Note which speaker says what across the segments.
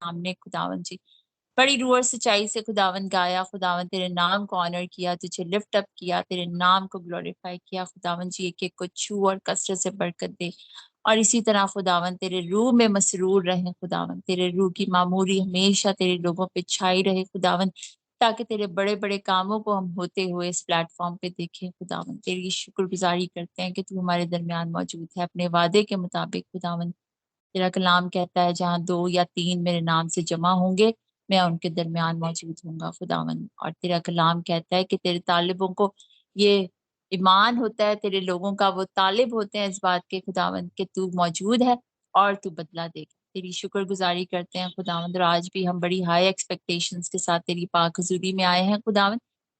Speaker 1: सामने खुदावन जी बड़ी रूह और सच्चाई से खुदावन गाया, खुदावन तेरे नाम को ऑनर किया, तुझे लिफ्ट अप किया, तेरे नाम को ग्लोरीफाई किया। खुदावन जी एक एक को छू और कसरत से बरकत दे, और इसी तरह खुदावन तेरे रूह में मसरूर रहे। खुदावन तेरे रूह की मामूरी हमेशा तेरे लोगों पे छाई रहे खुदावन, ताकि तेरे बड़े बड़े कामों को हम होते हुए इस प्लेटफॉर्म पे देखें। खुदावन तेरी शुक्रगुजारी करते हैं कि तू हमारे दरमियान मौजूद है अपने वादे के मुताबिक। खुदावन तेरा कलाम कहता है जहाँ 2 या 3 मेरे नाम से जमा होंगे, मैं उनके दरमियान मौजूद हूँगा खुदावन। और तेरा कलाम कहता है कि तेरे तालिबों को ये ईमान होता है, तेरे लोगों का वो तालिब होते हैं इस बात के खुदावन कि तू मौजूद है और तू बदला देगा। तेरी शुक्रगुजारी करते हैं खुदावन, और आज भी हम बड़ी हाई एक्सपेक्टेशंस के साथ तेरी पाक हुजूरी में आए हैं खुदावन,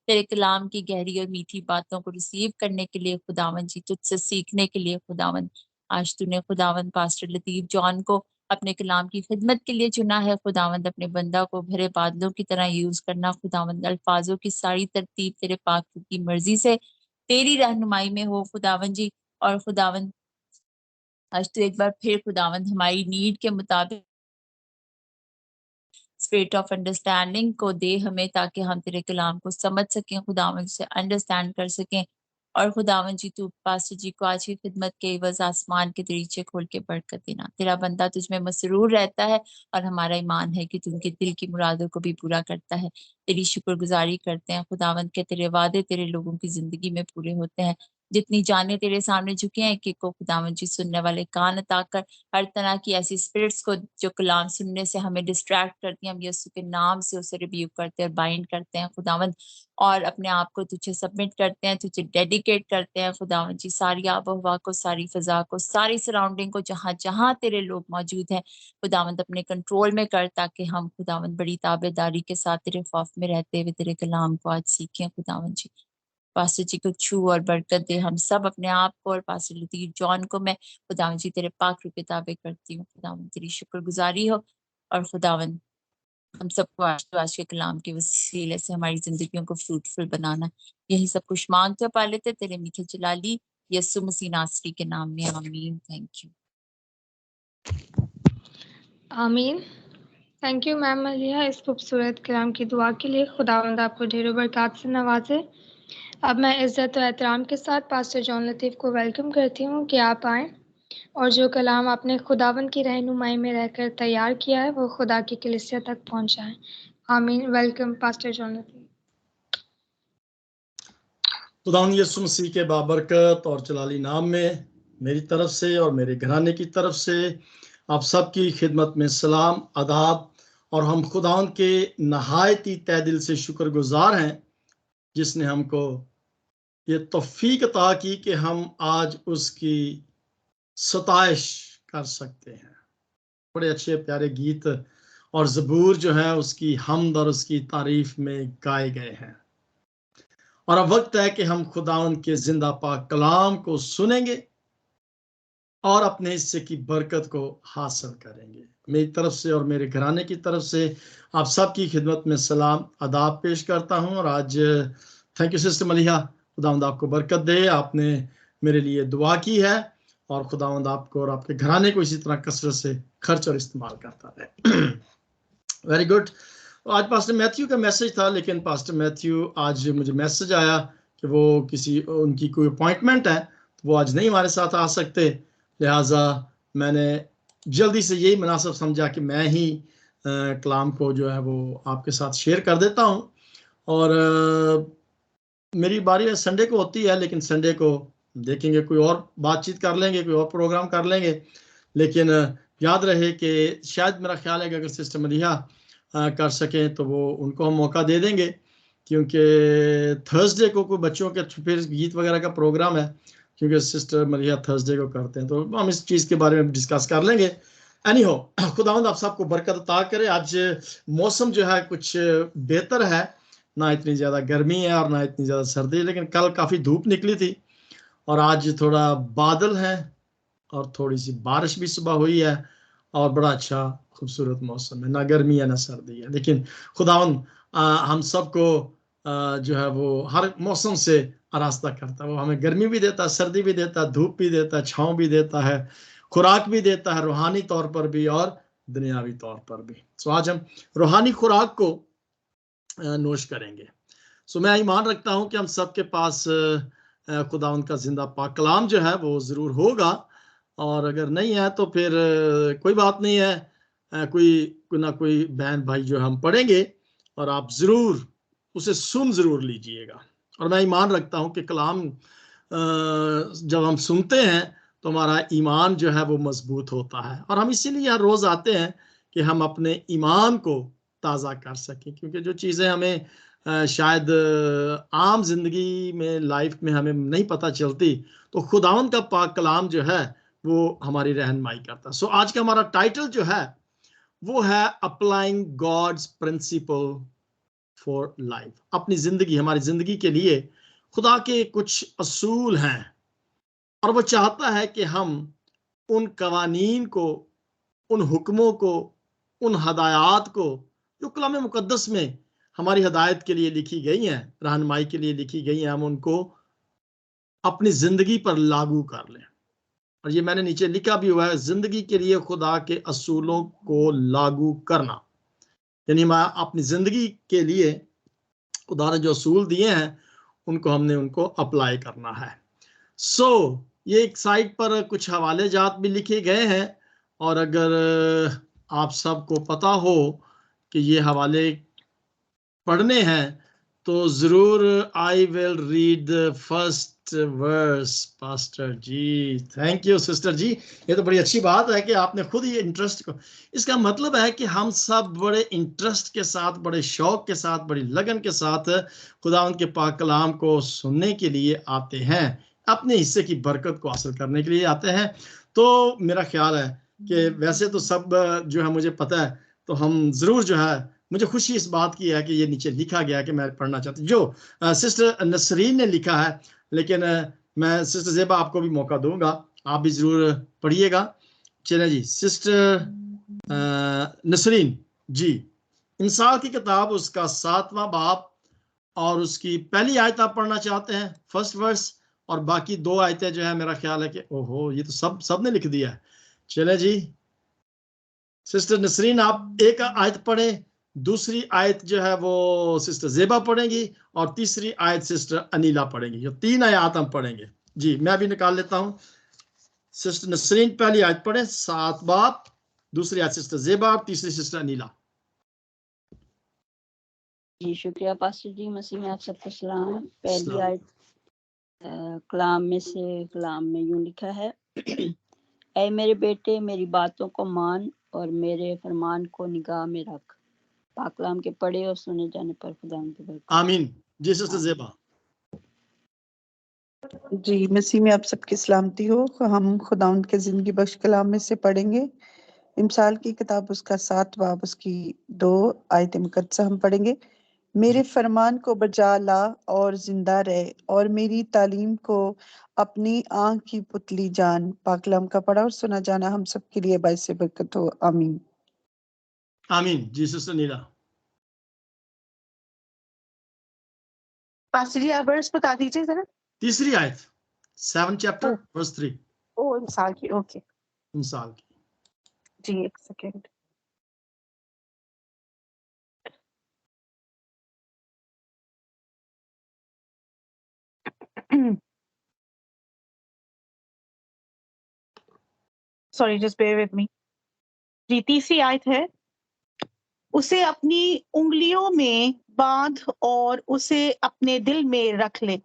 Speaker 1: तेरे कलाम की गहरी और मीठी बातों को रिसीव करने के लिए खुदावन जी, तुझसे सीखने के लिए खुदावन। आज तूने खुदावन पास्टर लतीफ जॉन को अपने कलाम की खिदमत के लिए चुना है खुदावंद, अपने बंदा को भरे बादलों की तरह यूज करना खुदावंद। अल्फाजों की सारी तरतीब तेरे पाक की मर्जी से तेरी रहनुमाई में हो खुदावंद जी। और खुदावंद आज तो एक बार फिर खुदावंद हमारी नीड के मुताबिक स्पिरिट ऑफ अंडरस्टैंडिंग को दे हमें, ताकि हम तेरे कलाम को समझ सकें खुदावंद से अंडरस्टैंड कर सकें। और खुदावन जी तू पास्टर जी को आज की खिदमत के एवज आसमान के दरीचे खोल के बरकत देना। तेरा बंदा तुझ में मसरूर रहता है, और हमारा ईमान है कि तू उनके दिल की मुरादों को भी पूरा करता है। तेरी शुक्रगुजारी करते हैं खुदावंद के तेरे वादे तेरे लोगों की जिंदगी में पूरे होते हैं। जितनी जाने तेरे सामने झुके हैं कि को खुदावंद जी सुनने वाले कान अता कर, हर तरह की ऐसी स्पिरिट्स को जो कलाम सुनने से हमें डिस्ट्रैक्ट करती हैं, हम यीशु के नाम से उसे रिब्यूक करते हैं और बाइंड करते हैं खुदावंद, और अपने आप को तुझे सबमिट करते हैं, तुझे डेडिकेट करते हैं खुदावंद जी। सारी आबो हवा को, सारी फिजा को, सारी सराउंडिंग को, जहां जहां तेरे लोग मौजूद हैं खुदावंद अपने कंट्रोल में कर, ताकि हम खुदावंद बड़ी ताबेदारी के साथ तेरे खौफ में रहते हुए तेरे कलाम को आज सीखें खुदावंद जी। पास्टर जी को छू और बरकत दे, हम सब अपने आप को और पास्टर लतीफ जॉन को मैं खुदावंद जी तेरे पाक रूपे ताबे करती हूँ। खुदावंद तेरी शुक्रगुजारी हो, और खुदावंद हम सबको आज के कलाम के वसीले से हमारी जिंदगियों को फ्रूटफुल बनाना, यही सब कुछ मांगते पा लेते तेरे मीठे जलाली यीशु मसीह नासरी के नाम में, आमीन। Thank you.
Speaker 2: आमीन। थैंक यू मैम मलिहा इस खूबसूरत कलाम की दुआ के लिए। खुदावंद आपको ढेरों बरकत से नवाजे। अब मैं इज़्ज़त और एहतराम के साथ पास्टर जॉन लतीफ़ को वेलकम करती हूँ कि आप आएँ और जो कलाम आपने खुदावंद की रहनुमाई में रहकर तैयार किया है वो खुदा की कलीसिया तक पहुँचाएँ। आमीन। वेलकम पास्टर जॉन लतीफ़।
Speaker 3: खुदावंद यीशु मसीह के बाबरकत और जलाली नाम में मेरी तरफ से और मेरे घराने की तरफ से आप सबकी खिदमत में सलाम आदाब। और हम खुदावंद के नहायती तहे दिल से शुक्रगुजार हैं जिसने हमको ये तौफीक अता की कि हम आज उसकी सताइश कर सकते हैं। बड़े अच्छे प्यारे गीत और ज़बूर जो है उसकी हमद और उसकी तारीफ में गाए गए हैं, और अब वक्त है कि हम खुदावंद के जिंदा पाक कलाम को सुनेंगे और अपने हिस्से की बरकत को हासिल करेंगे। मेरी तरफ से और मेरे घराने की तरफ से आप सबकी खिदमत में सलाम आदाब पेश करता हूं। और आज थैंक यू सिस्टर मलिहा, खुदावंद आपको बरकत दे। आपने मेरे लिए दुआ की है और खुदावंद आपको और आपके घराने को इसी तरह कसरत से खर्च और इस्तेमाल करता है। Very good. आज पास्टर मैथ्यू का मैसेज था, लेकिन पास्टर मैथ्यू आज मुझे मैसेज आया कि वो उनकी कोई अपॉइंटमेंट है, तो वो आज नहीं हमारे साथ आ सकते। लिहाजा मैंने जल्दी से यही मुनासिब समझा कि मैं ही कलाम को जो है वो आपके साथ शेयर कर देता हूँ। और मेरी बारी संडे को होती है, लेकिन संडे को देखेंगे, कोई और बातचीत कर लेंगे, कोई और प्रोग्राम कर लेंगे। लेकिन याद रहे कि शायद मेरा ख्याल है कि अगर सिस्टर मलिहा कर सकें तो वो उनको हम मौका दे देंगे, क्योंकि थर्सडे को कोई बच्चों के फिर गीत वगैरह का प्रोग्राम है, क्योंकि सिस्टर मलिहा थर्सडे को करते हैं, तो हम इस चीज़ के बारे में डिस्कस कर लेंगे। एनी हो, खुदावंद आप सबको बरकत अता करे। आज मौसम जो है कुछ बेहतर है, ना इतनी ज़्यादा गर्मी है और ना इतनी ज़्यादा सर्दी है, लेकिन कल काफ़ी धूप निकली थी और आज थोड़ा बादल है और थोड़ी सी बारिश भी सुबह हुई है, और बड़ा अच्छा खूबसूरत मौसम है, ना गर्मी है ना सर्दी है। लेकिन खुदावंद हम सबको जो है वो हर मौसम से आरास्ता करता है। वो हमें गर्मी भी देता है, सर्दी भी देता है, धूप भी देता है, छाँव भी देता है, खुराक भी देता है, रूहानी तौर पर भी और दुनियावी तौर पर भी। सो आज हम रूहानी खुराक को नोश करेंगे। सो मैं ईमान रखता हूं कि हम सबके पास खुदावंद का जिंदा पाक कलाम जो है वो ज़रूर होगा, और अगर नहीं है तो फिर कोई बात नहीं है, कोई ना कोई बहन भाई जो हम पढ़ेंगे और आप ज़रूर उसे सुन ज़रूर लीजिएगा। और मैं ईमान रखता हूं कि कलाम जब हम सुनते हैं तो हमारा ईमान जो है वो मजबूत होता है, और हम इसीलिए हर रोज़ आते हैं कि हम अपने ईमान को ताज़ा कर सकें, क्योंकि जो चीज़ें हमें शायद आम जिंदगी में लाइफ में हमें नहीं पता चलती, तो खुदावंद का पाक कलाम जो है वो हमारी रहनुमाई करता है। सो आज का हमारा टाइटल जो है वो है applying God's principle for life. अपनी जिंदगी, हमारी जिंदगी के लिए खुदा के कुछ असूल हैं, और वो चाहता है कि हम उन कवानीन को, उन हुक्मों को, उन हदायत को जो कलाम मुकद्दस में हमारी हदायत के लिए लिखी गई हैं, रहनुमाई के लिए लिखी गई हैं, हम उनको अपनी जिंदगी पर लागू कर लें। और ये मैंने नीचे लिखा भी हुआ है, जिंदगी के लिए खुदा के असूलों को लागू करना, यानी मैं अपनी जिंदगी के लिए खुदा ने जो असूल दिए हैं उनको अप्लाई करना है। सो ये एक साइट पर कुछ हवाले जात भी लिखे गए हैं, और अगर आप सबको पता हो कि ये हवाले पढ़ने हैं तो जरूर I will read the first verse. Pastor ji, thank you sister ji, ये तो बड़ी अच्छी बात है कि आपने खुद ही इंटरेस्ट को, इसका मतलब है कि हम सब बड़े इंटरेस्ट के साथ, बड़े शौक के साथ, बड़ी लगन के साथ खुदावंद के पाक कलाम को सुनने के लिए आते हैं, अपने हिस्से की बरकत को हासिल करने के लिए आते हैं। तो मेरा ख्याल है कि वैसे तो सब जो है मुझे पता है, तो हम जरूर जो है, मुझे खुशी इस बात की है कि ये नीचे लिखा गया कि मैं पढ़ना चाहती हूँ, जो सिस्टर नसरीन ने लिखा है, लेकिन मैं सिस्टर ज़ेबा आपको भी मौका दूंगा, आप भी जरूर पढ़िएगा। चले जी, सिस्टर नसरीन जी, इंसान की किताब उसका 7वां बाब और उसकी पहली आयत आप पढ़ना चाहते हैं, फर्स्ट वर्स, और बाकी 2 आयतें जो है मेरा ख्याल है कि ओहो ये तो सब ने लिख दिया है। चले जी, सिस्टर नसरीन आप एक आयत पढ़े, दूसरी आयत जो है वो सिस्टर ज़ेबा पढ़ेंगी, और तीसरी आयत सिस्टर अनीला पढ़ेंगी। जो 3 आयत हम पढ़ेंगे जी, मैं भी निकाल लेता हूं। सिस्टर नसरीन पहली आयत पढ़े, 7 बाब, दूसरी आयत सिस्टर ज़ेबा, तीसरी सिस्टर अनीला।
Speaker 4: जी शुक्रिया पास्टर जी, मसीह में आप सबको सलाम। पहली आयत कलाम में यूं लिखा है, ऐ मेरे बेटे मेरी बातों को मान और मेरे फरमान को निगाह में रख। पाक कलाम के पढ़े और सुने जाने पर खुदा की बरकत।
Speaker 3: आमीन। जी सिस्टर ज़ेबा।
Speaker 5: जी मसीह में आप सबकी सलामती हो। हम खुदावंद के जिंदगी बख्श कलाम में से पढ़ेंगे। इमसाल की किताब उसका 7 बाब उसकी 2 आयत मुकद्दसा हम पढ़ेंगे। मेरे फरमान को बजा ला और जिंदा रहे, और मेरी तालीम को अपनी आंख की पुतली जान। पाक कलाम का पढ़ा और सुना जाना हम सबके लिए बाइस बरकत हो। आमीन।
Speaker 3: आमीन। जी सिस्टर नीला।
Speaker 6: पास्टर जी आप वर्स बता दीजिए जरा।
Speaker 3: तीसरी आयत, 7 चैप्टर वर्स 3।
Speaker 6: ओ इंसान की, ओके
Speaker 3: इंसान की।
Speaker 6: जी, एक second. Sorry, just bear with me. जी, तीसरी आयत है, उसे अपनी उंगलियों में बांध और उसे अपने दिल में रख ले।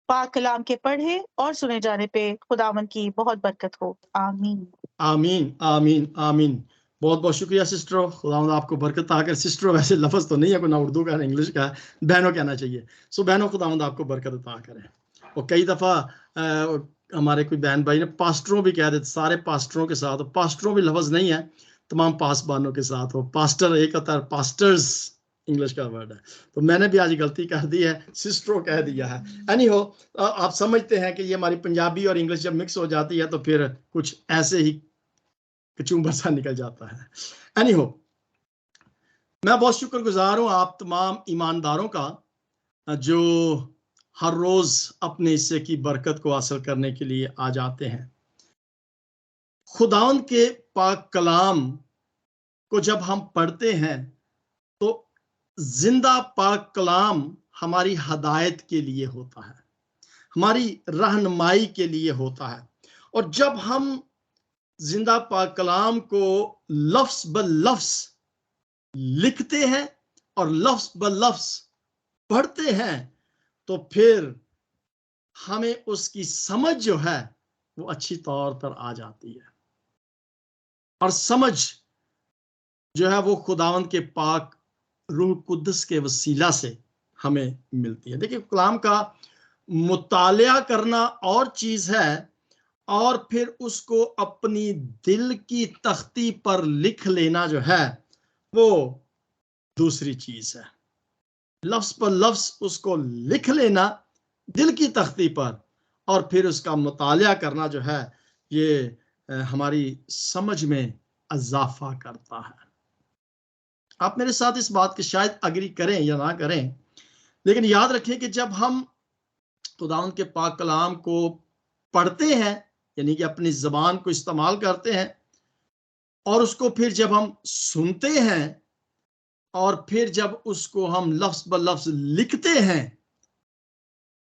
Speaker 6: पाक कलाम के पढ़े और सुने जाने पे खुदावन की बहुत बरकत हो। आमीन
Speaker 3: आमीन आमीन आमीन। बहुत बहुत शुक्रिया सिस्टरों, खुदावंद आपको बरकत आकर। सिस्टरों वैसे लफ्ज़ तो नहीं है, कोई ना उर्दू का ना इंग्लिश का, बहनों कहना चाहिए। सो बहनों, खुदावंद आपको बरकत अता करें। और कई दफ़ा हमारे कोई बहन भाई ने पास्टरों भी कह देते, सारे पास्टरों के साथ, पास्टरों भी लफ्ज़ नहीं है, तमाम पासबानों के साथ हो। पास्टर एक होता है, पास्टर्स इंग्लिश का वर्ड है, तो मैंने भी आज गलती कर दी है, सिस्टरों कह दिया है। एनी हो, आप समझते हैं कि ये हमारी पंजाबी और इंग्लिश जब मिक्स हो जाती है तो फिर कुछ ऐसे ही कचूम्बर सा निकल जाता है। एनी हो, मैं बहुत शुक्रगुजार हूं आप तमाम ईमानदारों का जो हर रोज अपने हिस्से की बरकत को हासिल करने के लिए आ जाते हैं। खुदावंद के पाक कलाम को जब हम पढ़ते हैं तो जिंदा पाक कलाम हमारी हदायत के लिए होता है, हमारी रहनुमाई के लिए होता है। और जब हम जिंदा पाक कलाम को लफ्ज ब लफ्ज लिखते हैं और लफ्ज ब लफ्ज पढ़ते हैं तो फिर हमें उसकी समझ जो है वो अच्छी तौर पर आ जाती है, और समझ जो है वो खुदावंद के पाक रूह कुद्दस के वसीला से हमें मिलती है। देखिए, कलाम का मुतालिया करना और चीज है, और फिर उसको अपनी दिल की तख्ती पर लिख लेना जो है वो दूसरी चीज है। लफ्ज पर लफ्ज उसको लिख लेना दिल की तख्ती पर, और फिर उसका मुतालिया करना जो है ये हमारी समझ में इजाफा करता है। आप मेरे साथ इस बात के शायद अग्री करें या ना करें, लेकिन याद रखें कि जब हम खुदावंद के पाक कलाम को पढ़ते हैं, यानी कि अपनी जबान को इस्तेमाल करते हैं, और उसको फिर जब हम सुनते हैं, और फिर जब उसको हम लफ्ज ब लफ्ज लिखते हैं,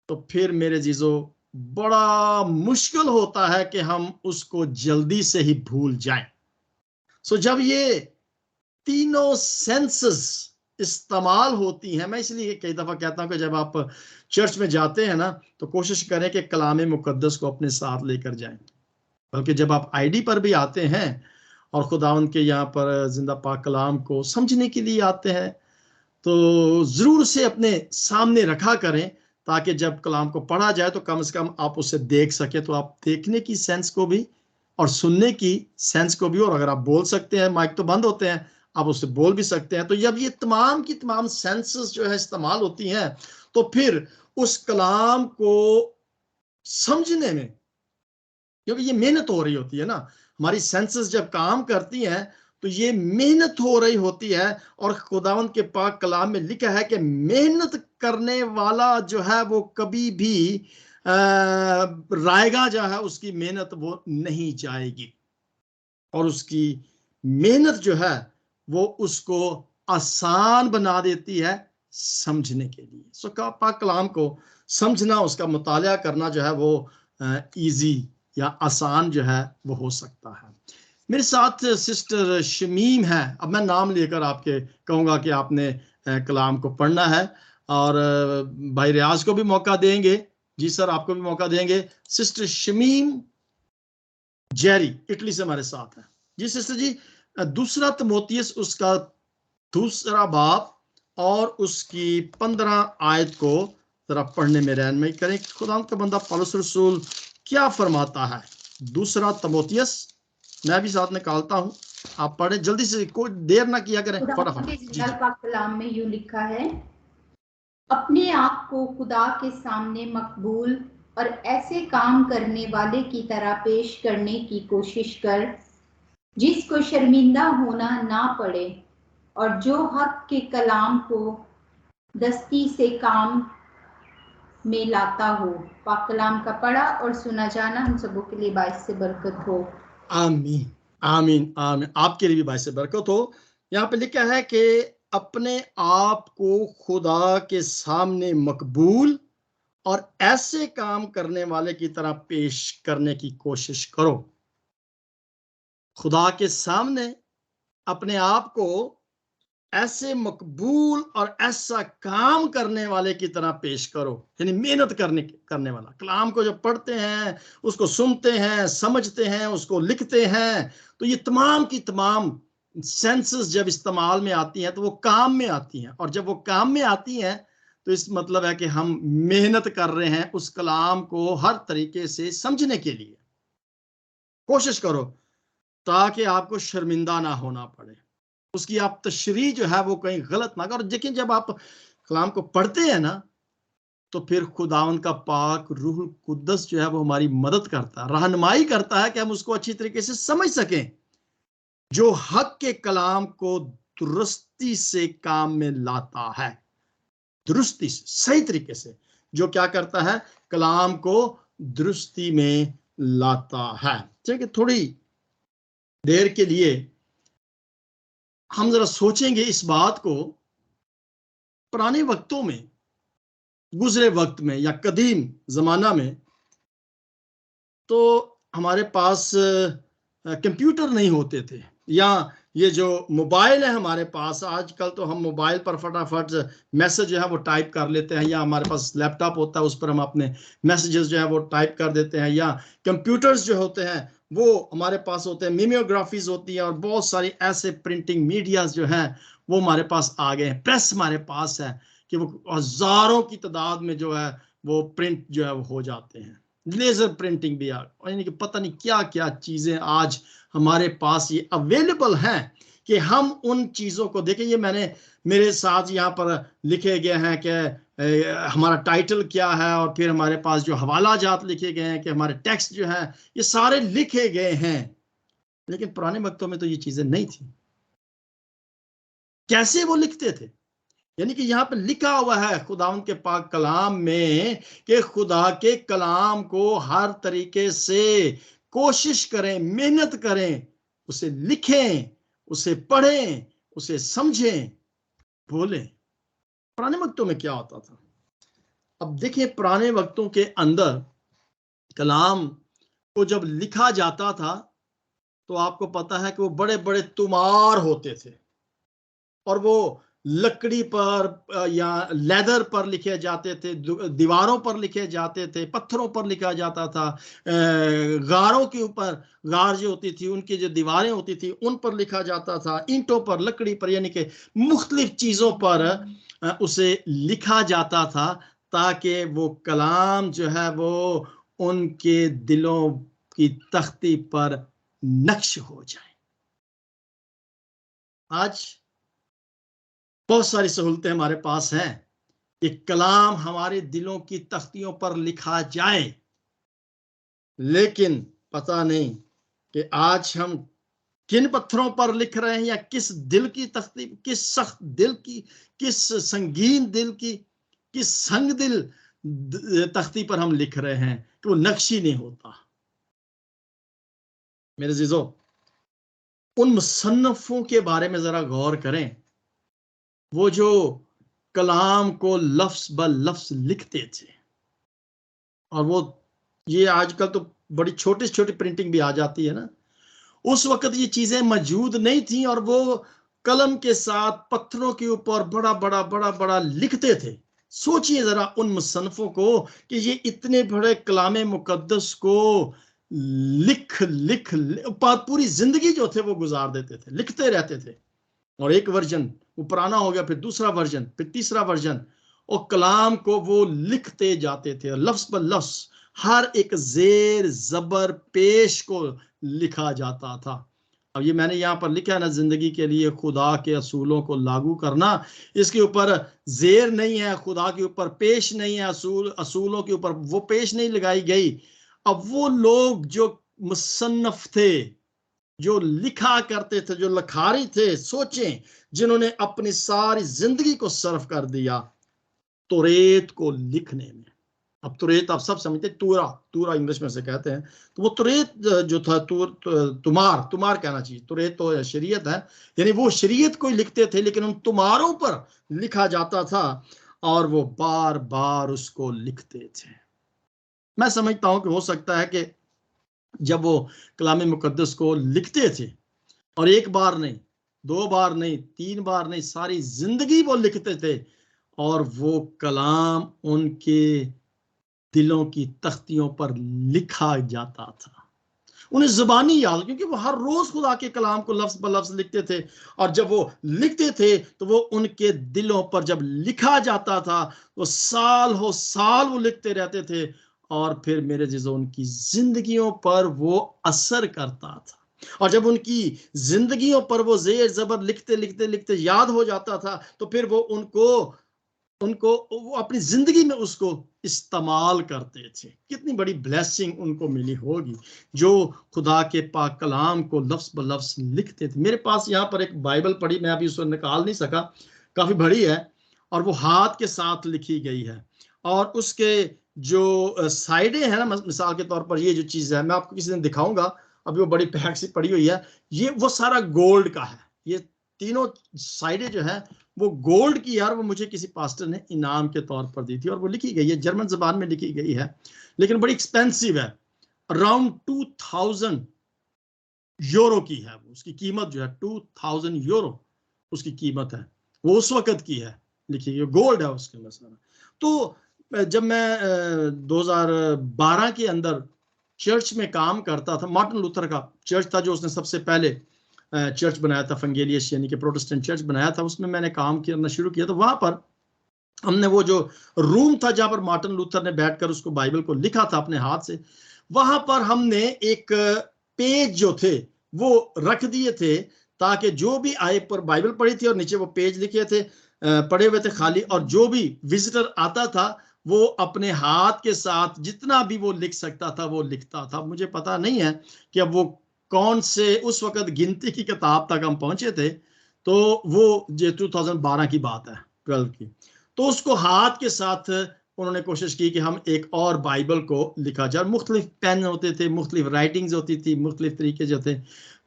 Speaker 3: तो फिर मेरे जीजो बड़ा मुश्किल होता है कि हम उसको जल्दी से ही भूल जाएं। सो जब ये तीनों सेंसेस इस्तेमाल होती हैं, मैं इसलिए कई दफा कहता हूं कि जब आप चर्च में जाते हैं ना तो कोशिश करें कि कलाम मुकद्दस को अपने साथ लेकर जाएं। बल्कि जब आप आईडी पर भी आते हैं और खुदावंद के यहाँ पर जिंदा पाक कलाम को समझने के लिए आते हैं, तो जरूर से अपने सामने रखा करें, ताकि जब कलाम को पढ़ा जाए तो कम से कम आप उसे देख सके, तो आप देखने की सेंस को भी और सुनने की सेंस को भी, और अगर आप बोल सकते हैं, माइक तो बंद होते हैं, आप उससे बोल भी सकते हैं। तो जब ये तमाम की तमाम सेंसेस जो है इस्तेमाल होती हैं, तो फिर उस कलाम को समझने में, क्योंकि ये मेहनत हो रही होती है ना, हमारी सेंसेस जब काम करती हैं तो ये मेहनत हो रही होती है। और खुदावंद के पाक कलाम में लिखा है कि मेहनत करने वाला जो है वो कभी भी रायगा जो है उसकी मेहनत वो नहीं जाएगी, और उसकी मेहनत जो है वो उसको आसान बना देती है समझने के लिए। सो पाक कलाम को समझना, उसका मुतालिया करना जो है वो इजी या आसान जो है वो हो सकता है। मेरे साथ सिस्टर शमीम है। अब मैं नाम लेकर आपके कहूँगा कि आपने कलाम को पढ़ना है, और भाई रियाज को भी मौका देंगे। जी सर, आपको भी मौका देंगे। सिस्टर शमीम जेरी इटली से हमारे साथ है। जी सिस्टर जी, दूसरा तिमोथियस उसका दूसरा बाब और उसकी 15 आयत को जरा पढ़ने में रहनुमाई करें। खुदा का बंदा पौलुस रसूल क्या फरमाता है। दूसरा तिमोथियस, मैं भी साथ निकालता हूं, आप पढ़े जल्दी से, कोई देर ना किया करें, फटाफट।
Speaker 7: पाक कलाम में यूं लिखा है, अपने आप को खुदा के सामने मकबूल और ऐसे काम करने वाले की तरह पेश करने की कोशिश कर जिसको शर्मिंदा होना ना पड़े, और जो हक के कलाम को दस्ती से काम में लाता हो। पाक कलाम का पढ़ा और सुना जाना हम सबों के लिए बाइस से बरकत हो।
Speaker 3: आमीन आमीन आमीन। आपके लिए भी बाइस से बरकत हो। यहाँ पे लिखा है कि अपने आप को खुदा के सामने मकबूल और ऐसे काम करने वाले की तरह पेश करने की कोशिश करो। खुदा के सामने अपने आप को ऐसे मकबूल और ऐसा काम करने वाले की तरह पेश करो, यानी मेहनत करने वाला। कलाम को जब पढ़ते हैं, उसको सुनते हैं, समझते हैं, उसको लिखते हैं, तो ये तमाम की तमाम सेंसेस जब इस्तेमाल में आती हैं तो वो काम में आती हैं, और जब वो काम में आती हैं तो इस मतलब है कि हम मेहनत कर रहे हैं उस कलाम को हर तरीके से समझने के लिए। कोशिश करो ताकि आपको शर्मिंदा ना होना पड़े, उसकी आप तशरीह जो है वो कहीं गलत ना करो। लेकिन जब आप कलाम को पढ़ते हैं ना तो फिर खुदावंद का पाक रूह कुद्दस जो है वो हमारी मदद करता है, रहनुमाई करता है कि हम उसको अच्छी तरीके से समझ सकें, जो हक के कलाम को दुरुस्ती से काम में लाता है। दुरुस्ती से, सही तरीके से, जो क्या करता है, कलाम को दुरुस्ती में लाता है। ठीक है, थोड़ी देर के लिए हम जरा सोचेंगे इस बात को, पुराने वक्तों में, गुजरे वक्त में या कदीम जमाना में, तो हमारे पास कंप्यूटर नहीं होते थे, या ये जो मोबाइल है हमारे पास आजकल, तो हम मोबाइल पर फटाफट मैसेज जो है वो टाइप कर लेते हैं, या हमारे पास लैपटॉप होता है उस पर हम अपने मैसेजेस जो है वो टाइप कर देते हैं, या कंप्यूटर्स जो होते हैं वो हमारे पास होते हैं, मिमियोग्राफीज होती है, और बहुत सारी ऐसे प्रिंटिंग मीडियाज जो हैं वो हमारे पास आ गए हैं। प्रेस हमारे पास है कि वो हजारों की तादाद में जो है वो प्रिंट जो है वो हो जाते हैं। लेजर प्रिंटिंग भी यानी कि पता नहीं क्या क्या चीजें आज हमारे पास ये अवेलेबल हैं कि हम उन चीजों को देखें। ये मैंने मेरे साथ यहाँ पर लिखे गए हैं कि हमारा टाइटल क्या है, और फिर हमारे पास जो हवाला जात लिखे गए हैं कि हमारे टेक्स्ट जो है ये सारे लिखे गए हैं। लेकिन पुराने वक्तों में तो ये चीजें नहीं थी। कैसे वो लिखते थे? यानी कि यहाँ पे लिखा हुआ है खुदावंद के पाक कलाम में कि खुदा के कलाम को हर तरीके से कोशिश करें, मेहनत करें, उसे लिखें, उसे पढ़ें, उसे समझें, बोलें। पुराने वक्तों में क्या होता था? अब देखिए, पुराने वक्तों के अंदर कलाम को जब लिखा जाता था तो आपको पता है कि वो बड़े बड़े तुमार होते थे, और वो लकड़ी पर या लेदर पर लिखे जाते थे, दीवारों पर लिखे जाते थे, पत्थरों पर लिखा जाता था, गारों के ऊपर, गार जो होती थी उनकी जो दीवारें होती थी उन पर लिखा जाता था, ईंटों पर, लकड़ी पर, यानी कि मुख्तलिफ चीजों पर उसे लिखा जाता था ताकि वो कलाम जो है वो उनके दिलों की तख्ती पर नक्श हो जाए। आज बहुत सारी सहूलतें हमारे पास हैं कि कलाम हमारे दिलों की तख्तियों पर लिखा जाए, लेकिन पता नहीं कि आज हम किन पत्थरों पर लिख रहे हैं, या किस दिल की तख्ती, किस सख्त दिल की, किस संगीन दिल की, किस संग दिल तख्ती पर हम लिख रहे हैं कि वो नक्शी नहीं होता। मेरे अजीजों, उन मुसन्नफों के बारे में जरा गौर करें, वो जो कलाम को लफ्ज ब लफ्ज लिखते थे। और वो ये आजकल तो बड़ी छोटी छोटी प्रिंटिंग भी आ जाती है ना, उस वक्त ये चीजें मौजूद नहीं थी, और वो कलम के साथ पत्थरों के ऊपर बड़ा बड़ा बड़ा बड़ा लिखते थे। सोचिए जरा उन मुसन्नफों को कि ये इतने बड़े कलाम मुकद्दस को लिख लिख, पूरी जिंदगी जो थे वो गुजार देते थे, लिखते रहते थे। और एक वर्जन वो पुराना हो गया, फिर दूसरा वर्जन, फिर तीसरा वर्जन, और कलाम को वो लिखते जाते थे, लफ्ज पर लफ्ज हर एक जेर जबर पेश को लिखा जाता था। अब ये मैंने यहाँ पर लिखा है ना, जिंदगी के लिए खुदा के असूलों को लागू करना, इसके ऊपर जेर नहीं है, खुदा के ऊपर पेश नहीं है, असूलों के ऊपर वो पेश नहीं लगाई गई। अब वो लोग जो मुसन्नफ थे, जो लिखा करते थे, जो लखारी थे, सोचें, जिन्होंने अपनी सारी जिंदगी को सर्फ कर दिया तुरेत को लिखने में। अब तुरेत आप सब समझते, तूरा, तूरा इंग्लिश में से कहते हैं, तो वो तुरेत जो था, तुमार कहना चाहिए, तुरेत तो शरीयत है, यानी वो शरीयत को लिखते थे, लेकिन उन तुमारों पर लिखा जाता था और वो बार बार उसको लिखते थे। मैं समझता हूं कि हो सकता है कि जब वो कलाम मुकद्दस को लिखते थे, और एक बार नहीं, दो बार नहीं, तीन बार नहीं, सारी जिंदगी वो लिखते थे, और वो कलाम उनके दिलों की तख्तियों पर लिखा जाता था। उन्हें जुबानी याद, क्योंकि वो हर रोज खुदा के कलाम को लफ्ज ब लफ्ज लिखते थे, और जब वो लिखते थे तो वो उनके दिलों पर जब लिखा जाता था तो साल हो साल वो लिखते रहते थे, और फिर मेरे जीजों उनकी जिंदगियों पर वो असर करता था। और जब उनकी जिंदगियों पर वो जेर जबर लिखते लिखते लिखते याद हो जाता था, तो फिर वो उनको वो अपनी जिंदगी में उसको इस्तेमाल करते थे। कितनी बड़ी ब्लेसिंग उनको मिली होगी जो खुदा के पाक कलाम को लफ्ज ब लफ्ज लिखते थे। मेरे पास यहाँ पर एक बाइबल पड़ी, मैं अभी उसको निकाल नहीं सका, काफी बड़ी है, और वो हाथ के साथ लिखी गई है, और उसके जो साइडें हैं ना, मिसाल के तौर पर ये जो चीज है मैं आपको किसी दिन दिखाऊंगा, अभी वो बड़ी पैक सी पड़ी हुई है, ये वो सारा गोल्ड का है, ये तीनों साइडें जो है वो गोल्ड की यार, वो मुझे किसी पास्टर ने इनाम के तौर पर दी थी, और वो लिखी गई है, जर्मन जबान में लिखी गई है, लेकिन बड़ी एक्सपेंसिव है, अराउंड 2000 यूरो की है वो, उसकी कीमत जो है 2000 यूरो उसकी कीमत है, वो उस वक्त की है, लिखी गई गोल्ड है उसके अंदर सारा। तो जब मैं 2012 के अंदर चर्च में काम करता था, मार्टिन लूथर का चर्च था जो उसने सबसे पहले चर्च बनाया था, फंगेलियस यानी कि प्रोटेस्टेंट चर्च बनाया था, उसमें मैंने काम करना शुरू किया। तो वहां पर हमने वो जो रूम था जहां पर मार्टिन लूथर ने बैठकर उसको बाइबल को लिखा था अपने हाथ से, वहां पर हमने एक पेज जो थे वो रख दिए थे, ताकि जो भी आए पर बाइबल पढ़ी थी और नीचे वो पेज लिखे थे, पड़े हुए थे खाली, और जो भी विजिटर आता था वो अपने हाथ के साथ जितना भी वो लिख सकता था वो लिखता था। मुझे पता नहीं है कि अब वो कौन से उस वक्त गिनती की किताब तक हम पहुंचे थे, तो वो ये 2012 की बात है, 12 की। तो उसको हाथ के साथ उन्होंने कोशिश की कि हम एक और बाइबल को लिखा जाए। मुख्तलिफ पेन होते थे, मुख्तलिफ राइटिंग्स होती थी, मुख्तलिफ तरीके जो थे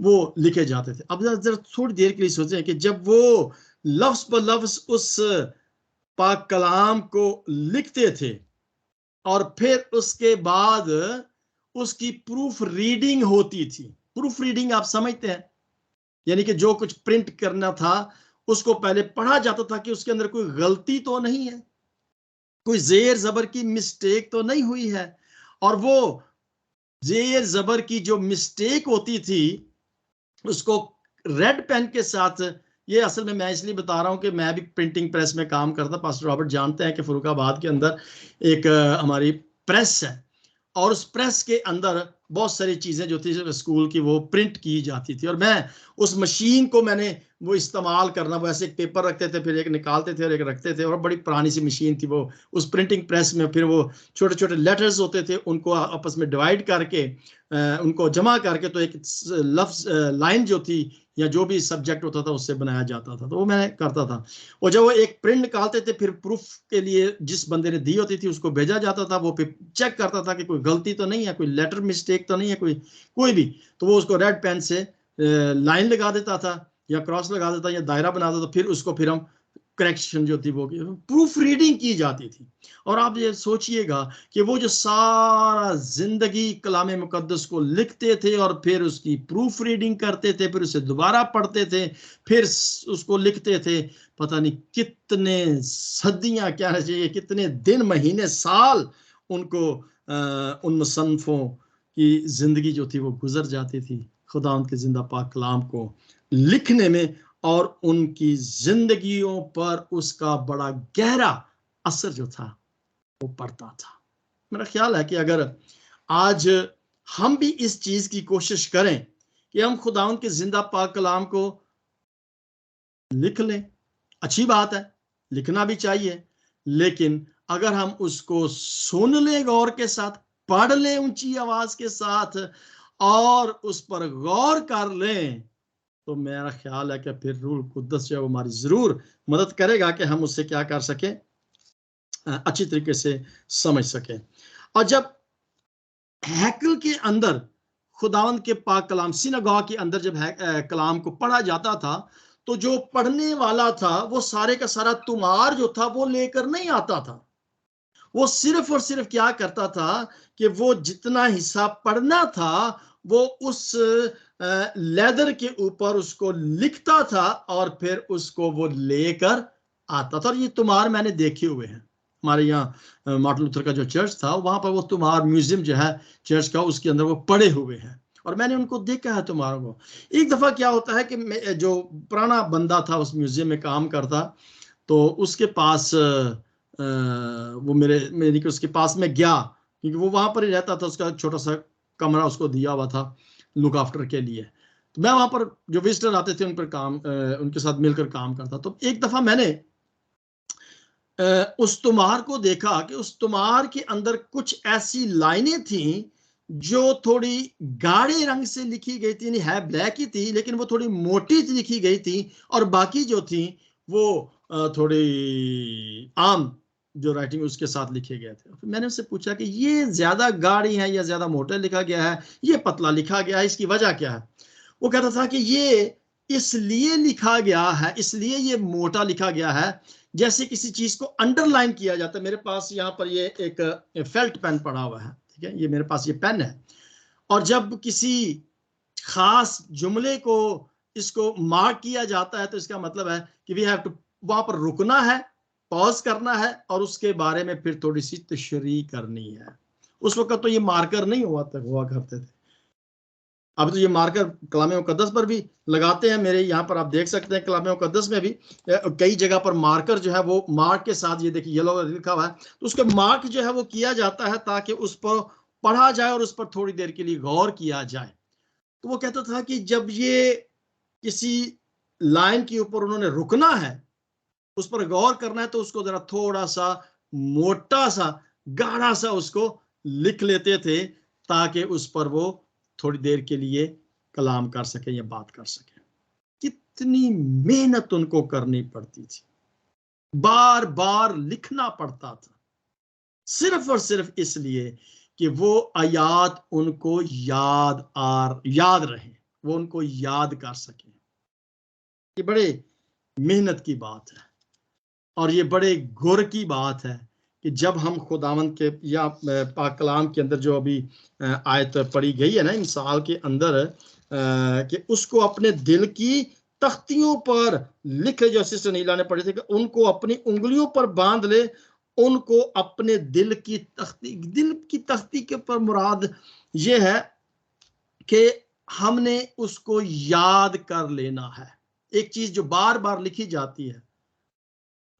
Speaker 3: वो लिखे जाते थे। अब जरा थोड़ी देर के लिए सोचें कि जब वो लफ्ज ब लफ्ज उस पाक कलाम को लिखते थे और फिर उसके बाद उसकी प्रूफ रीडिंग होती थी। प्रूफ रीडिंग आप समझते हैं, यानी कि जो कुछ प्रिंट करना था उसको पहले पढ़ा जाता था कि उसके अंदर कोई गलती तो नहीं है, कोई जेर जबर की मिस्टेक तो नहीं हुई है। और वो जेर जबर की जो मिस्टेक होती थी उसको रेड पेन के साथ, ये असल में मैं इसलिए बता रहा हूं कि मैं भी प्रिंटिंग प्रेस में काम करता। पास्टर रॉबर्ट जानते हैं कि फरुखाबाद के अंदर एक हमारी प्रेस है, और उस प्रेस के अंदर बहुत सारी चीज़ें जो थी स्कूल की वो प्रिंट की जाती थी, और मैं उस मशीन को मैंने वो इस्तेमाल करना, वो ऐसे एक पेपर रखते थे, फिर एक निकालते थे और एक रखते थे, और बड़ी पुरानी सी मशीन थी वो उस प्रिंटिंग प्रेस में। फिर वो छोटे छोटे लेटर्स होते थे, उनको आपस में डिवाइड करके उनको जमा करके तो एक लफ्ज लाइन जो थी या जो भी सब्जेक्ट होता था उससे बनाया जाता था। तो वो मैं करता था, और जब वो एक प्रिंट निकालते थे फिर प्रूफ के लिए जिस बंदे ने दी होती थी उसको भेजा जाता था, वो फिर चेक करता था कि कोई गलती तो नहीं है, कोई लेटर मिस्टेक तो नहीं है, कोई भी। तो वो उसको रेड पेन से लाइन लगा देता था या क्रॉस लगा देता या दायरा बना देता, फिर उसको फिर हम करेक्शन जो थी वो प्रूफ रीडिंग की जाती थी। और आप ये सोचिएगा कि वो जो सारा जिंदगी कलाम मुकद्दस को लिखते थे और फिर उसकी प्रूफ रीडिंग करते थे, फिर उसे दोबारा पढ़ते थे, फिर उसको लिखते थे, पता नहीं कितने सदियां क्या चाहिए, कितने दिन महीने साल उनको उन मुसन्निफों की जिंदगी जो थी वो गुजर जाती थी खुदावंद के जिंदा पाक कलाम को लिखने में, और उनकी जिंदगियों पर उसका बड़ा गहरा असर जो था वो पड़ता था। मेरा ख्याल है कि अगर आज हम भी इस चीज की कोशिश करें कि हम खुदावंद के जिंदा पाक कलाम को लिख लें, अच्छी बात है, लिखना भी चाहिए, लेकिन अगर हम उसको सुन लें गौर के साथ, पढ़ लें ऊंची आवाज के साथ और उस पर गौर कर लें, तो मेरा ख्याल है कि फिर रूह कुद्दस जो है वो हमारी जरूर मदद करेगा कि हम उससे क्या कर सके, अच्छी तरीके से समझ सके। और जब हैकल के अंदर खुदावंद के पाक कलाम, सिनागॉग के अंदर जब कलाम को पढ़ा जाता था, तो जो पढ़ने वाला था वो सारे का सारा तुमार जो था वो लेकर नहीं आता था। वो सिर्फ और सिर्फ क्या करता था कि वो जितना हिस्सा पढ़ना था वो उस लेदर के ऊपर उसको लिखता था और फिर उसको वो लेकर आता था। और ये तुमार मैंने देखे हुए हैं, हमारे यहाँ मार्टिन लूथर का जो चर्च था वहां पर वो तुमार म्यूजियम जो है चर्च का, उसके अंदर वो पड़े हुए हैं और मैंने उनको देखा है तुम्हारों को। एक दफा क्या होता है कि जो पुराना बंदा था उस म्यूजियम में काम करता, तो उसके पास वो मेरी उसके पास में गया, क्योंकि वो वहां पर ही रहता था, उसका छोटा सा कमरा उसको दिया हुआ था लुक आफ्टर के लिए। तो मैं वहां पर जो विजिटर आते थे उन पर उनके साथ मिलकर काम करता। तो एक दफा मैंने उस तुमार को देखा कि उस तुमार के अंदर कुछ ऐसी लाइनें थी जो थोड़ी गाढ़े रंग से लिखी गई थी, है ब्लैक ही थी लेकिन वो थोड़ी मोटी लिखी गई थी, और बाकी जो थी वो थोड़ी आम जो राइटिंग उसके साथ लिखे गए थे। फिर मैंने उससे पूछा कि ये ज्यादा गाढ़ी है या ज्यादा मोटा लिखा गया है, ये पतला लिखा गया है, इसकी वजह क्या है? वो कहता था कि ये इसलिए लिखा गया है, इसलिए ये मोटा लिखा गया है, जैसे किसी चीज को अंडरलाइन किया जाता है। मेरे पास यहाँ पर ये एक फेल्ट पेन पड़ा हुआ है, ठीक है, ये मेरे पास ये पेन है, और जब किसी खास जुमले को इसको मार्क किया जाता है तो इसका मतलब है कि वी हैव टू, वहां पर रुकना है, पॉज करना है और उसके बारे में फिर थोड़ी सी तशरीह करनी है। उस वक्त तो ये मार्कर नहीं हुआ करते थे, अब तो ये मार्कर कलाम मुकद्दस पर भी लगाते हैं। मेरे यहाँ पर आप देख सकते हैं कलाम मुकद्दस में भी कई जगह पर मार्कर जो है वो मार्क के साथ, ये देखिए येलो लिखा हुआ है, तो उसके मार्क जो है वो किया जाता है ताकि उस पर पढ़ा जाए और उस पर थोड़ी देर के लिए गौर किया जाए। तो वो कहता था कि जब ये किसी लाइन के ऊपर उन्होंने रुकना है, उस पर गौर करना है, तो उसको जरा थोड़ा सा मोटा सा गाढ़ा सा उसको लिख लेते थे ताकि उस पर वो थोड़ी देर के लिए कलाम कर सके या बात कर सके। कितनी मेहनत उनको करनी पड़ती थी, बार बार लिखना पड़ता था, सिर्फ और सिर्फ इसलिए कि वो आयात उनको याद रहे, वो उनको याद कर सके। ये बड़े मेहनत की बात है और ये बड़े गौर की बात है कि जब हम खुदावंद के या पाक कलाम के अंदर जो अभी आयत पढ़ी गई है ना इंसाल के अंदर, कि उसको अपने दिल की तख्तियों पर लिख ले, जो सिस्टर नीला ने पढ़े थे कि उनको अपनी उंगलियों पर बांध ले, उनको अपने दिल की तख्ती के पर मुराद ये है कि हमने उसको याद कर लेना है। एक चीज जो बार बार लिखी जाती है,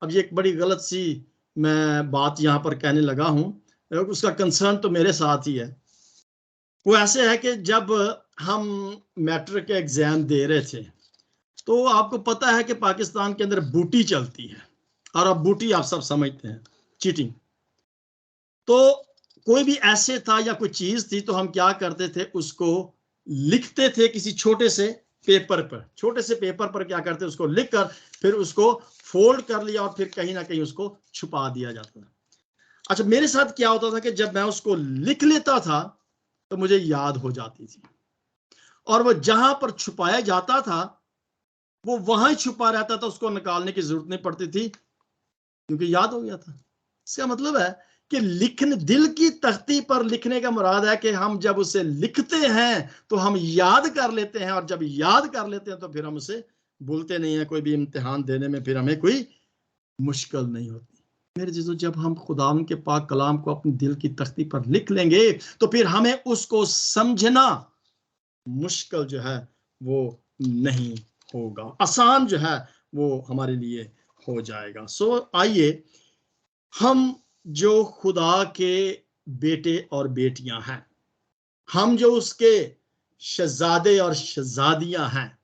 Speaker 3: अब ये एक बड़ी गलत सी मैं बात यहाँ पर कहने लगा हूँ, उसका कंसर्न तो मेरे साथ ही है। वो ऐसे है कि जब हम मैट्रिक के एग्जाम दे रहे थे तो आपको पता है कि पाकिस्तान के अंदर बूटी चलती है, और अब बूटी आप सब समझते हैं, चीटिंग। तो कोई भी ऐसे था या कोई चीज थी तो हम क्या करते थे, उसको लिखते थे किसी छोटे से पेपर पर क्या करते, उसको लिखकर फिर उसको फोल्ड कर लिया और फिर कहीं ना कहीं उसको छुपा दिया जाता था। अच्छा, मेरे साथ क्या होता था कि जब मैं उसको लिख लेता था तो मुझे याद हो जाती थी, और वो जहां पर छुपाया जाता था वो वहां ही छुपा रहता था, उसको निकालने की जरूरत नहीं पड़ती थी क्योंकि याद हो गया था। इसका मतलब है कि लिखने, दिल की तख्ती पर लिखने का मुराद है कि हम जब उसे लिखते हैं तो हम याद कर लेते हैं, और जब याद कर लेते हैं तो फिर हम उसे भूलते नहीं है। कोई भी इम्तिहान देने में फिर हमें कोई मुश्किल नहीं होती। मेरे जीजो, जब हम खुदा के पाक कलाम को अपने दिल की तख्ती पर लिख लेंगे तो फिर हमें उसको समझना मुश्किल जो है वो नहीं होगा, आसान जो है वो हमारे लिए हो जाएगा। सो आइए, हम जो खुदा के बेटे और बेटियां हैं, हम जो उसके शहजादे और शहजादियां हैं,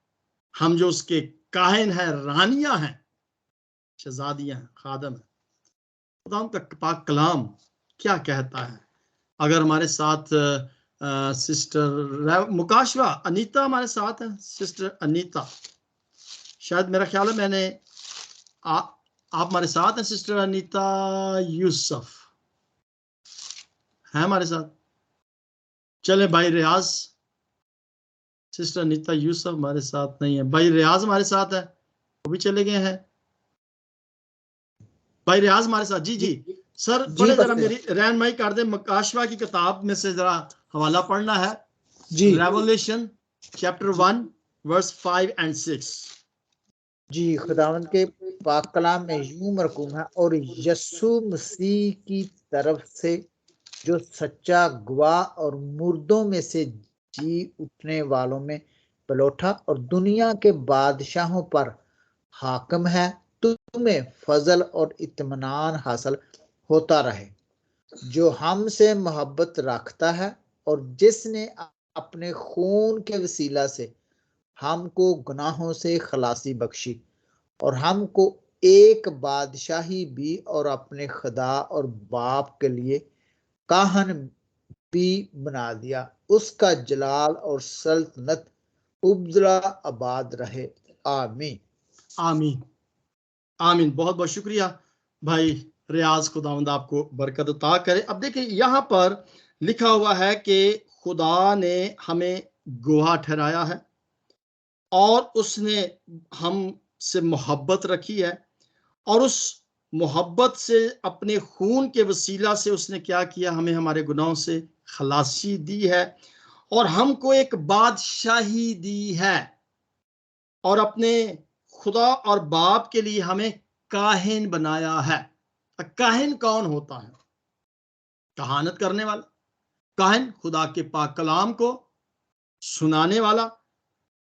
Speaker 3: हम जो उसके काहिन हैं, रानियां हैं, शहजादियां हैं, खादम हैं, खुदा का पाक कलाम क्या कहता है। अगर हमारे साथ सिस्टर मुकाशवा अनीता हमारे साथ है, सिस्टर अनीता, शायद मेरा ख्याल है मैंने आप हमारे साथ हैं। सिस्टर अनीता यूसुफ है हमारे साथ। चले भाई रियाज, सिस्टर अनीता यूसुफ हमारे साथ नहीं है, भाई रियाज हमारे साथ है, वो भी चले गए हैं। भाई रियाज हमारे साथ, जी जी सर, थोड़े जरा मेरी रहनुमाई कर दे। मुकाशवा की किताब में से जरा हवाला पढ़ना है जी, रेवलेशन चैप्टर 1 वर्स 5 और 6
Speaker 8: जी। खुदावंद के पाक कलाम में यूं मरकूम है, और यस्सु मसीह की तरफ से जो सच्चा गवाह और मुर्दों में से जी उठने वालों में पलौठा और दुनिया के बादशाहों पर हाकिम है, तुम्हें फजल और इत्मीनान हासिल होता रहे, जो हमसे मोहब्बत रखता है और जिसने अपने खून के वसीला से हमको गुनाहों से खलासी बख्शी और हमको एक बादशाही भी और अपने खुदा और बाप के लिए काहन भी बना दिया। उसका जलाल और सल्तनत उबजला आबाद रहे। आमीन
Speaker 3: आमीन आमीन। बहुत बहुत शुक्रिया भाई रियाज, खुदावंद आपको बरकत अता करे। अब देखिए यहाँ पर लिखा हुआ है कि खुदा ने हमें गवाह ठहराया है और उसने हमसे मोहब्बत रखी है, और उस मोहब्बत से अपने खून के वसीला से उसने क्या किया, हमें हमारे गुनाहों से खलासी दी है, और हमको एक बादशाही दी है, और अपने खुदा और बाप के लिए हमें काहिन बनाया है। काहिन कौन होता है? कहानत करने वाला। काहिन खुदा के पाक कलाम को सुनाने वाला,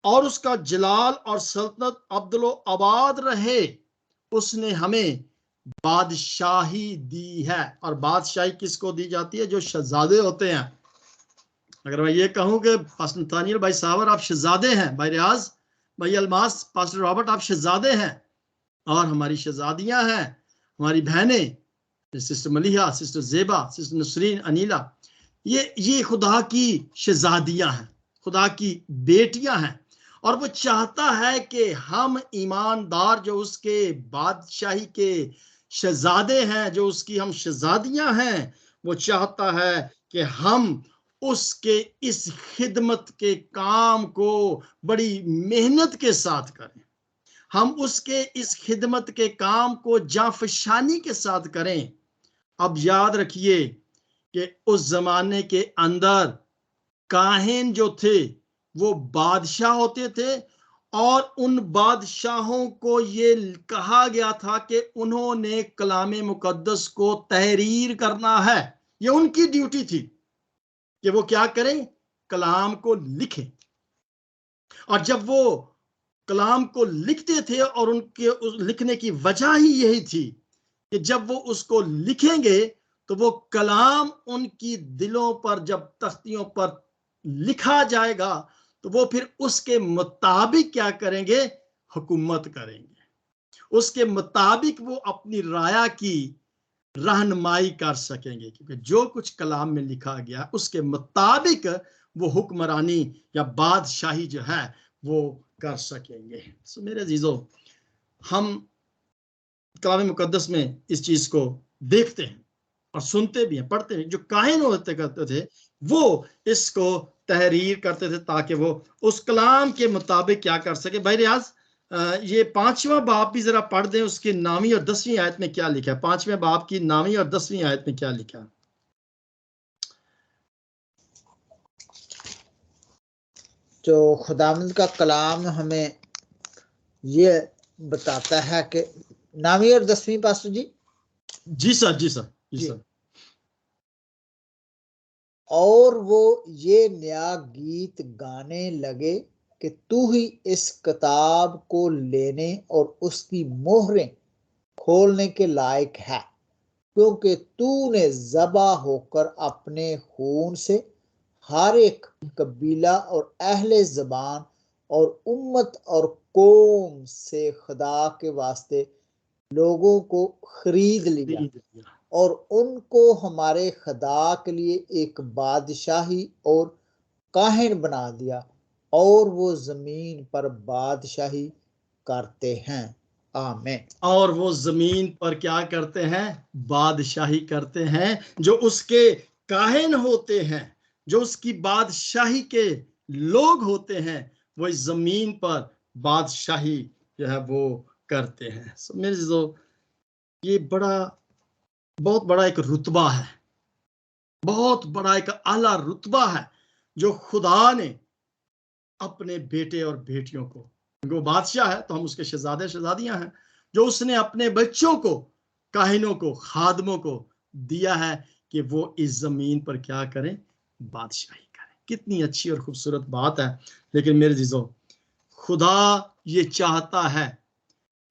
Speaker 3: और उसका जलाल और सल्तनत अब्दुल आबाद रहे। उसने हमें बादशाही दी है, और बादशाही किसको दी जाती है? जो शहजादे होते हैं। अगर मैं ये कहूं कि पास्टर नथानियल भाई सावर आप शहजादे हैं, भाई रियाज, भाई अलमास, पास्टर रॉबर्ट आप शहजादे हैं, और हमारी शहजादियां हैं, हमारी बहनें, सिस्टर मलिहा, सिस्टर जेबा, सिस्टर नसरीन, अनीला, ये खुदा की शहजादियां हैं, खुदा की बेटियां हैं। और वो चाहता है कि हम ईमानदार जो उसके बादशाही के शहजादे हैं, जो उसकी हम शहजादियां हैं, वो चाहता है कि हम उसके इस खिदमत के काम को बड़ी मेहनत के साथ करें, हम उसके इस खिदमत के काम को जाफशानी के साथ करें। अब याद रखिए कि उस जमाने के अंदर काहिन जो थे वो बादशाह होते थे, और उन बादशाहों को ये कहा गया था कि उन्होंने कलाम मुकद्दस को तहरीर करना है। ये उनकी ड्यूटी थी कि वो क्या करें? कलाम को लिखें। और जब वो कलाम को लिखते थे, और उनके लिखने की वजह ही यही थी कि जब वो उसको लिखेंगे तो वो कलाम उनकी दिलों पर जब तख्तियों पर लिखा जाएगा तो वो फिर उसके मुताबिक क्या करेंगे? हुकूमत करेंगे। उसके मुताबिक वो अपनी राया की रहनुमाई कर सकेंगे, क्योंकि जो कुछ कलाम में लिखा गया उसके मुताबिक वो हुक्मरानी या बादशाही जो है वो कर सकेंगे। सो मेरे अजीजों, हम कलाम मुकद्दस में इस चीज को देखते हैं और सुनते भी हैं, पढ़ते हैं। जो काहिन होते करते थे वो इसको तहरीर करते थे ताकि वो उस कलाम के मुताबिक क्या कर सके। भाई रियाज, ये 5वां बाब भी जरा पढ़ दें, उसकी 9वीं और 10वीं आयत में क्या लिखा है? 5वें बाब की 9वीं और 10वीं आयत में क्या लिखा है?
Speaker 8: जो खुदावंद का कलाम हमें ये बताता है कि 9वीं और 10वीं पास्टर जी।
Speaker 3: जी सर, जी सर, जी सर।
Speaker 8: और वो ये नया गीत गाने लगे कि तू ही इस किताब को लेने और उसकी मोहरें खोलने के लायक है, क्योंकि तूने ज़बा होकर अपने खून से हर एक कबीला और अहले ज़बान और उम्मत और कौम से खुदा के वास्ते लोगों को खरीद लिया, और उनको हमारे खुदा के लिए एक बादशाही और काहिन बना दिया, और वो जमीन पर बादशाही करते हैं। आमीन।
Speaker 3: और वो जमीन पर क्या करते हैं? बादशाही करते हैं। जो उसके काहिन होते हैं, जो उसकी बादशाही के लोग होते हैं, वो इस जमीन पर बादशाही जो है वो करते हैं। सो मेरे जो ये बहुत बड़ा एक रुतबा है, बहुत बड़ा एक आला रुतबा है जो खुदा ने अपने बेटे और बेटियों को, क्योंकि वो बादशाह है तो हम उसके शहजादे शहजादियां हैं, जो उसने अपने बच्चों को, काहिनों को, खादमों को दिया है कि वो इस जमीन पर क्या करें? बादशाही करें। कितनी अच्छी और खूबसूरत बात है। लेकिन मेरे जीजों, खुदा ये चाहता है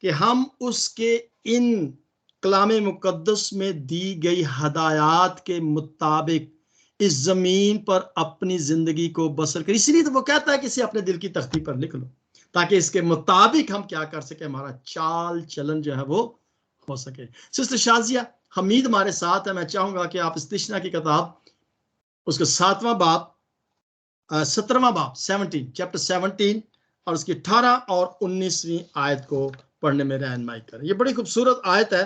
Speaker 3: कि हम उसके इन कलाम मुकद्दस में दी गई हदायत के मुताबिक इस जमीन पर अपनी जिंदगी को बसर करें। इसलिए तो वो कहता है कि इसे अपने दिल की तख्ती पर लिख लो, ताकि इसके मुताबिक हम क्या कर सके, हमारा चाल चलन जो है वो हो सके। सिस्टर शाजिया हमीद हमारे साथ है। मैं चाहूंगा कि आप इस्तिश्ना की किताब उसके 7वां बाब, 17वां बाब, 17 चैप्टर 17 और उसकी 18 और 19वीं आयत को पढ़ने में रहनुमाई करें। ये बड़ी खूबसूरत आयत है।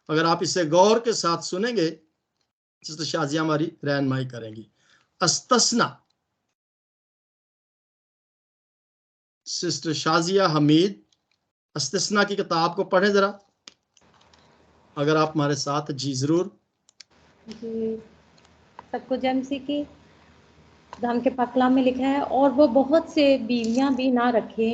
Speaker 3: अगर आप इसे गौर के साथ सुनेंगे, सिस्टर शाजिया हमारी रहनुमाई करेंगी। अस्तस्ना सिस्टर शाजिया हमीद इस्तिस्ना की किताब को पढ़ें जरा, अगर आप हमारे साथ। जी जरूर।
Speaker 9: जी, सबको जय मसीह की। खुदावंद के पाक कलाम में लिखा है, और वो बहुत से बीवियां भी ना रखे,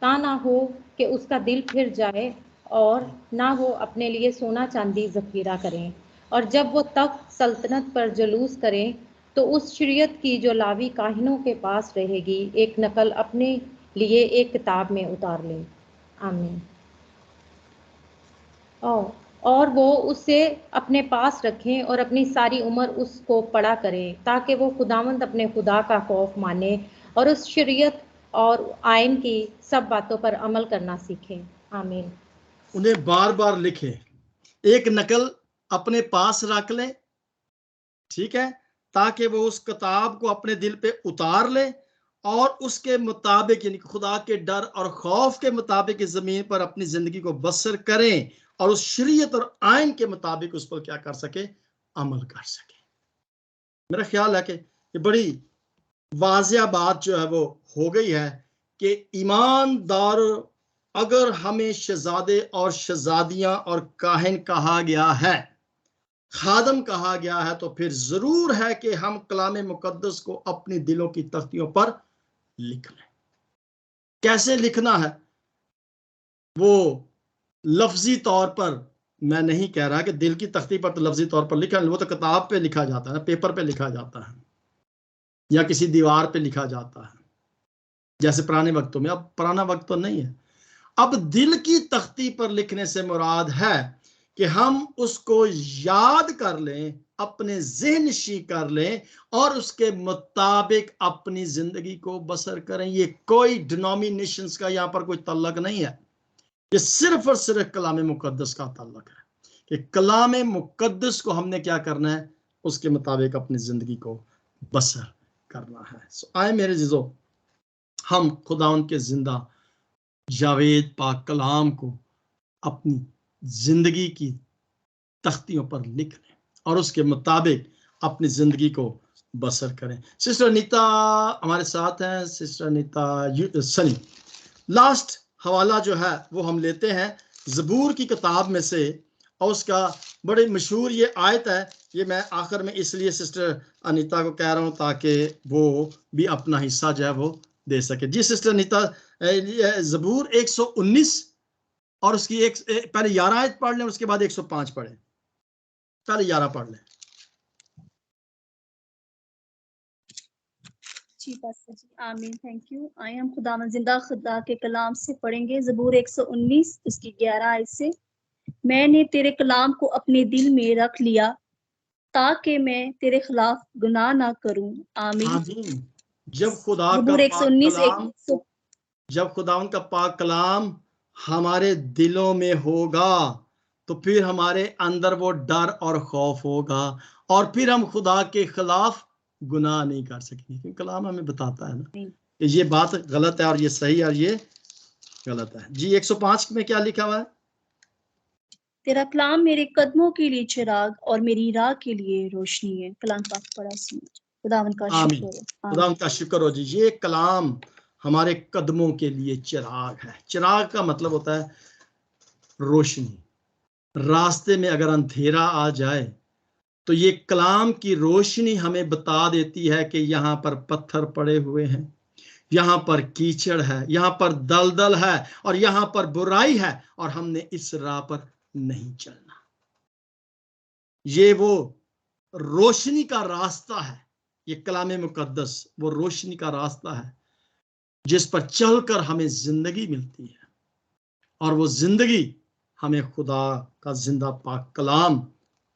Speaker 9: ता ना हो कि उसका दिल फिर जाए, और ना वो अपने लिए सोना चांदी जखीरा करें, और जब वो तख्त सल्तनत पर जलूस करें तो उस शरीयत की जो लावी काहिनों के पास रहेगी एक नकल अपने लिए एक किताब में उतार लें। आमीन। और वो उसे अपने पास रखें और अपनी सारी उम्र उसको पढ़ा करें, ताकि वो खुदावंद अपने खुदा का खौफ माने और उस शरीयत और आयन की सब बातों पर अमल करना सीखें। आमीन।
Speaker 3: उन्हें बार बार लिखें, एक नकल अपने पास रख लें, ठीक है, ताकि वो उस किताब को अपने दिल पे उतार ले और उसके मुताबिक, यानी खुदा के डर और खौफ के मुताबिक इस जमीन पर अपनी जिंदगी को बसर करें और उस शरीयत और आयन के मुताबिक उस पर क्या कर सके, अमल कर सके। मेरा ख्याल है कि ये बड़ी वाजिया बात जो है वो हो गई है कि ईमानदार, अगर हमें शहजादे और शहजादियां और काहिन कहा गया है, खादम कहा गया है, तो फिर जरूर है कि हम कलाम मुकद्दस को अपनी दिलों की तख्तियों पर लिख लें। कैसे लिखना है, वो लफ्जी तौर पर मैं नहीं कह रहा कि दिल की तख्ती पर तो लफ्जी तौर पर लिखा, वो तो किताब पे लिखा जाता है, पेपर पे लिखा जाता है या किसी दीवार पे लिखा जाता है, जैसे पुराने वक्तों में। अब पुराना वक्त तो नहीं है। अब दिल की तख्ती पर लिखने से मुराद है कि हम उसको याद कर लें, अपने ज़हनशी कर लें और उसके मुताबिक अपनी जिंदगी को बसर करें। ये कोई डिनोमिनेशंस का यहाँ पर कोई तल्लक नहीं है, ये सिर्फ और सिर्फ कलाम मुकद्दस का तल्लक है कि कलाम मुकद्दस को हमने क्या करना है, उसके मुताबिक अपनी जिंदगी को बसर करना है। आए मेरे जीजो, हम खुदावंद के जिंदा जावेद पाक कलाम को अपनी जिंदगी की तख्तियों पर लिख लें और उसके मुताबिक अपनी जिंदगी को बसर करें। सिस्टर अनीता हमारे साथ हैं। सिस्टर अनीता सनी, लास्ट हवाला जो है वो हम लेते हैं ज़बूर की किताब में से, और उसका बड़ी मशहूर ये आयत है। ये मैं आखिर में इसलिए सिस्टर अनीता को कह रहा हूँ ताकि वो भी अपना हिस्सा जो है वो दे सके। जी सिस्टर अनीता, ज़बूर 119 और उसकी पहले 11 आयत पढ़ लें, उसके बाद 105 पढ़ें। पहले 11 पढ़ लें।
Speaker 10: जी पास्टर जी, आमीन, थैंक यू। आए हम खुदावंद जिंदा खुदा के कलाम से पढ़ेंगे ज़बूर 119 उसकी 11 आयत से। मैंने तेरे कलाम को अपने दिल में रख लिया ताकि मैं तेरे खिलाफ गुनाह ना करूं। आमीन।
Speaker 3: आमीन। जब खुदा का
Speaker 10: ज़बूर 119
Speaker 3: जब खुदावंद का पाक कलाम हमारे दिलों में होगा तो फिर हमारे अंदर वो डर और खौफ होगा और फिर हम खुदा के खिलाफ गुनाह नहीं कर सकेंगे, क्योंकि कलाम हमें बताता है ना कि ये बात गलत है और ये सही है और ये गलत है। जी 105 में क्या लिखा हुआ है?
Speaker 10: तेरा कलाम मेरे कदमों के लिए चिराग और मेरी राह के लिए रोशनी है। कलाम पाक पढ़ा सुनो। खुदावंद का शुक्र हो।
Speaker 3: खुदावंद का शुक्र हो जी। ये कलाम हमारे कदमों के लिए चिराग है। चिराग का मतलब होता है रोशनी। रास्ते में अगर अंधेरा आ जाए तो ये कलाम की रोशनी हमें बता देती है कि यहाँ पर पत्थर पड़े हुए हैं, यहाँ पर कीचड़ है, यहाँ पर दलदल है और यहाँ पर बुराई है और हमने इस राह पर नहीं चलना। ये वो रोशनी का रास्ता है। ये कलाम मुकद्दस वो रोशनी का रास्ता है जिस पर चलकर हमें जिंदगी मिलती है और वो जिंदगी हमें खुदा का जिंदा पाक कलाम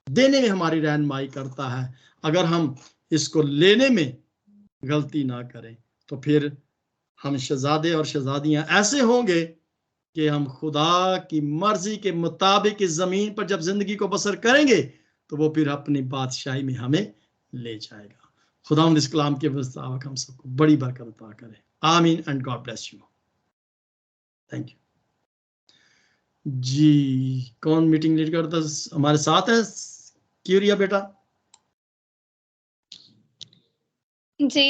Speaker 3: देने में हमारी रहनुमाई करता है। अगर हम इसको लेने में गलती ना करें तो फिर हम शहजादे और शहजादियां ऐसे होंगे कि हम खुदा की मर्जी के मुताबिक इस जमीन पर जब जिंदगी को बसर करेंगे तो वो फिर अपनी बादशाही में हमें ले जाएगा। खुदावंद इस कलाम के मुताबिक हम सबको बड़ी बरकत अता करे। आमीन and God bless you. Thank you. जी कौन मीटिंग लीड करता हमारे साथ है? क्यूरिया बेटा।
Speaker 2: जी